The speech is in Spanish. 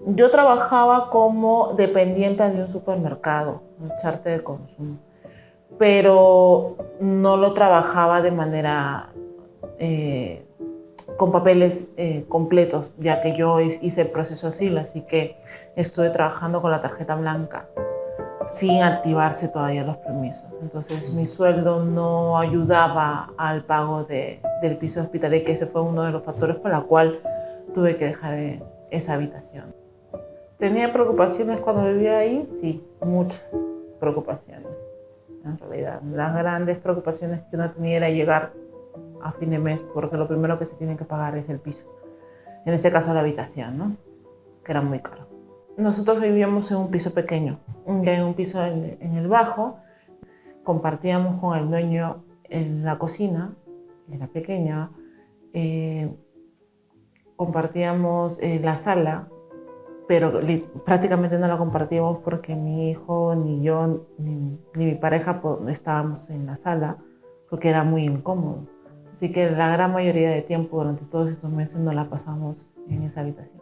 Yo trabajaba como dependiente de un supermercado, un charter de consumo, pero no lo trabajaba de manera con papeles completos, ya que yo hice el proceso así, así que estuve trabajando con la tarjeta blanca sin activarse todavía los permisos. Entonces mi sueldo no ayudaba al pago del piso hospitalario, que ese fue uno de los factores por el cual tuve que dejar esa habitación. ¿Tenía preocupaciones cuando vivía ahí? Sí, muchas preocupaciones. En realidad, las grandes preocupaciones que uno tenía era llegar a fin de mes, porque lo primero que se tiene que pagar es el piso. En este caso la habitación, ¿no? Que era muy caro. Nosotros vivíamos en un piso pequeño, en un piso en el bajo. Compartíamos con el dueño en la cocina, era pequeña. Compartíamos la sala, pero prácticamente no la compartíamos porque mi hijo, ni yo, ni mi pareja estábamos en la sala porque era muy incómodo. Así que la gran mayoría de tiempo durante todos estos meses no la pasamos en esa habitación.